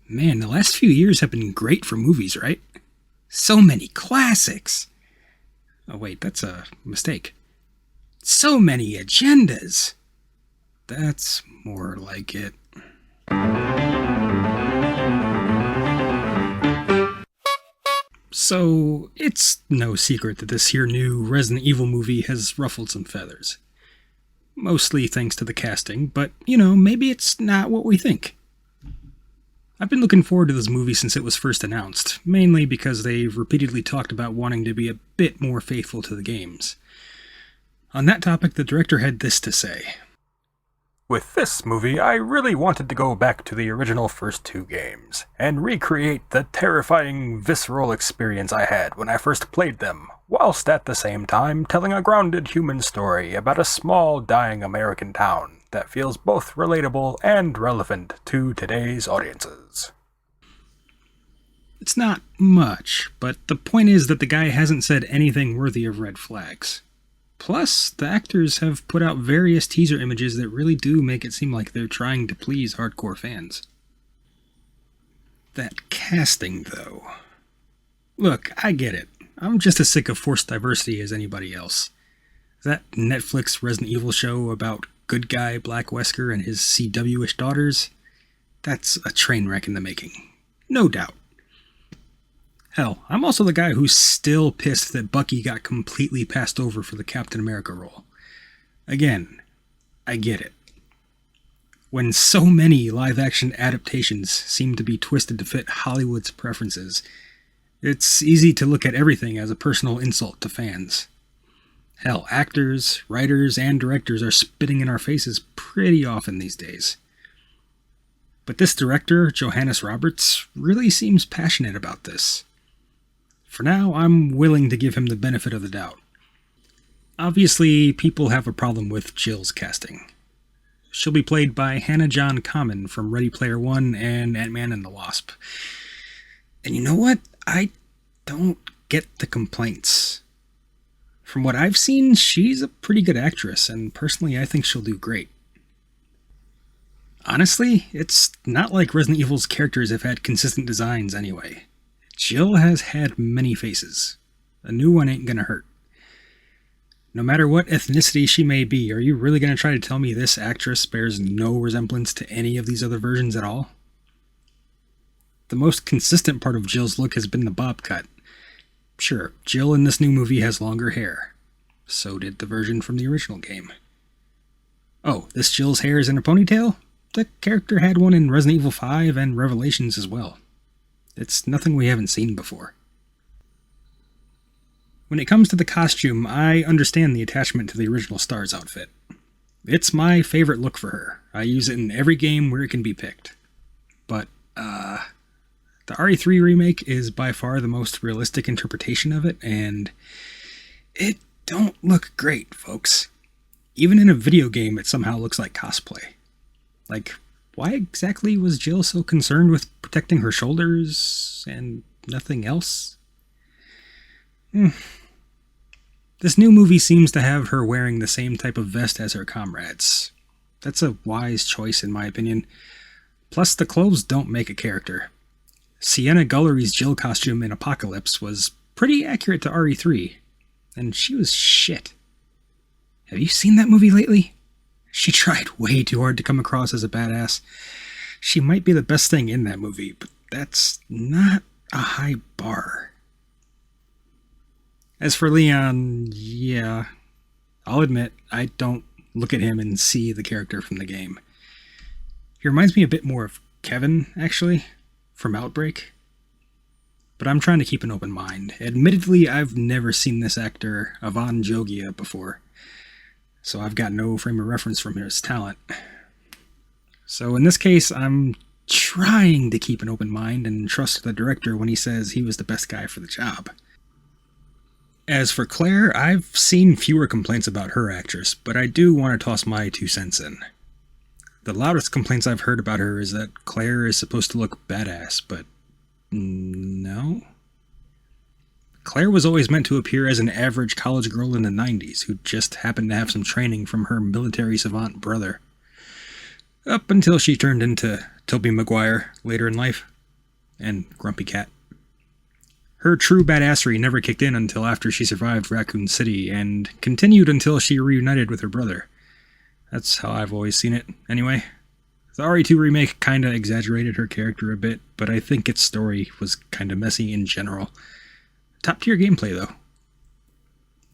Man, the last few years have been great for movies, right? So many classics. Oh wait, that's a mistake. So many agendas. That's more like it. So, it's no secret that this here new Resident Evil movie has ruffled some feathers. Mostly thanks to the casting, but, maybe it's not what we think. I've been looking forward to this movie since it was first announced, mainly because they've repeatedly talked about wanting to be a bit more faithful to the games. On that topic, the director had this to say. With this movie, I really wanted to go back to the original first two games, and recreate the terrifying, visceral experience I had when I first played them, whilst at the same time telling a grounded human story about a small, dying American town that feels both relatable and relevant to today's audiences. It's not much, but the point is that the guy hasn't said anything worthy of red flags. Plus, the actors have put out various teaser images that really do make it seem like they're trying to please hardcore fans. That casting, though. Look, I get it. I'm just as sick of forced diversity as anybody else. That Netflix Resident Evil show about good guy Black Wesker and his CW-ish daughters, that's a train wreck in the making. No doubt. Hell, I'm also the guy who's still pissed that Bucky got completely passed over for the Captain America role. Again, I get it. When so many live-action adaptations seem to be twisted to fit Hollywood's preferences, it's easy to look at everything as a personal insult to fans. Hell, actors, writers, and directors are spitting in our faces pretty often these days. But this director, Johannes Roberts, really seems passionate about this. For now, I'm willing to give him the benefit of the doubt. Obviously, people have a problem with Jill's casting. She'll be played by Hannah John Kamen from Ready Player One and Ant-Man and the Wasp. And you know what? I don't get the complaints. From what I've seen, she's a pretty good actress, and personally I think she'll do great. Honestly, it's not like Resident Evil's characters have had consistent designs anyway. Jill has had many faces. A new one ain't gonna hurt. No matter what ethnicity she may be, are you really gonna try to tell me this actress bears no resemblance to any of these other versions at all? The most consistent part of Jill's look has been the bob cut. Sure, Jill in this new movie has longer hair. So did the version from the original game. Oh, this Jill's hair is in a ponytail? The character had one in Resident Evil 5 and Revelations as well. It's nothing we haven't seen before. When it comes to the costume, I understand the attachment to the original Star's outfit. It's my favorite look for her. I use it in every game where it can be picked. But, the RE3 remake is by far the most realistic interpretation of it, and it don't look great, folks. Even in a video game, it somehow looks like cosplay. Like, why exactly was Jill so concerned with protecting her shoulders and nothing else? This new movie seems to have her wearing the same type of vest as her comrades. That's a wise choice in my opinion. Plus, the clothes don't make a character. Sienna Gullery's Jill costume in Apocalypse was pretty accurate to RE3, and she was shit. Have you seen that movie lately? She tried way too hard to come across as a badass. She might be the best thing in that movie, but that's not a high bar. As for Leon, yeah, I'll admit, I don't look at him and see the character from the game. He reminds me a bit more of Kevin, actually, from Outbreak. But I'm trying to keep an open mind. Admittedly, I've never seen this actor, Ivan Jogia, before, so I've got no frame of reference from his talent. So in this case, I'm trying to keep an open mind and trust the director when he says he was the best guy for the job. As for Claire, I've seen fewer complaints about her actress, but I do want to toss my 2 cents in. The loudest complaints I've heard about her is that Claire is supposed to look badass, but no. Claire was always meant to appear as an average college girl in the 90s who just happened to have some training from her military savant brother. Up until she turned into Tobey Maguire later in life. And Grumpy Cat. Her true badassery never kicked in until after she survived Raccoon City, and continued until she reunited with her brother. That's how I've always seen it, anyway. The RE2 remake kinda exaggerated her character a bit, but I think its story was kinda messy in general. Top tier gameplay, though.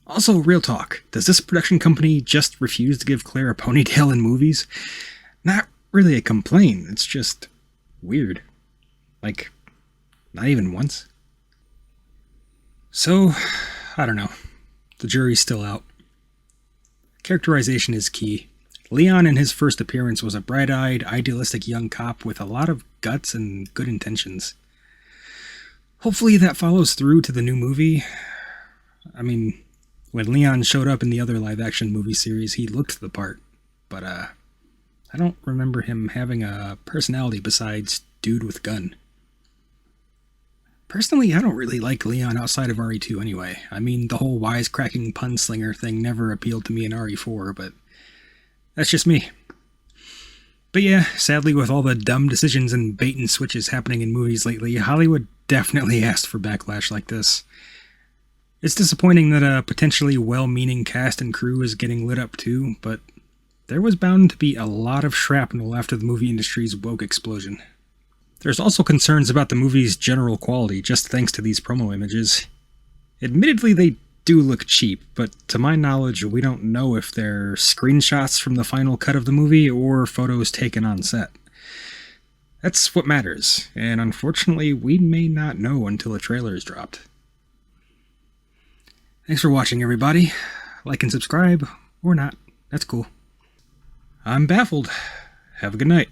Also, real talk, does this production company just refuse to give Claire a ponytail in movies? Not really a complaint, it's just weird. Like, not even once. So, I don't know. The jury's still out. Characterization is key. Leon in his first appearance was a bright-eyed, idealistic young cop with a lot of guts and good intentions. Hopefully that follows through to the new movie. I mean, when Leon showed up in the other live-action movie series, he looked the part. But, I don't remember him having a personality besides dude with gun. Personally, I don't really like Leon outside of RE2 anyway. I mean, the whole wisecracking punslinger thing never appealed to me in RE4, but that's just me. But yeah, sadly with all the dumb decisions and bait and switches happening in movies lately, Hollywood definitely asked for backlash like this. It's disappointing that a potentially well-meaning cast and crew is getting lit up too, but there was bound to be a lot of shrapnel after the movie industry's woke explosion. There's also concerns about the movie's general quality, just thanks to these promo images. Admittedly, they do look cheap, but to my knowledge, we don't know if they're screenshots from the final cut of the movie or photos taken on set. That's what matters, and unfortunately, we may not know until a trailer is dropped. Thanks for watching, everybody. Like and subscribe, or not. That's cool. I'm baffled. Have a good night.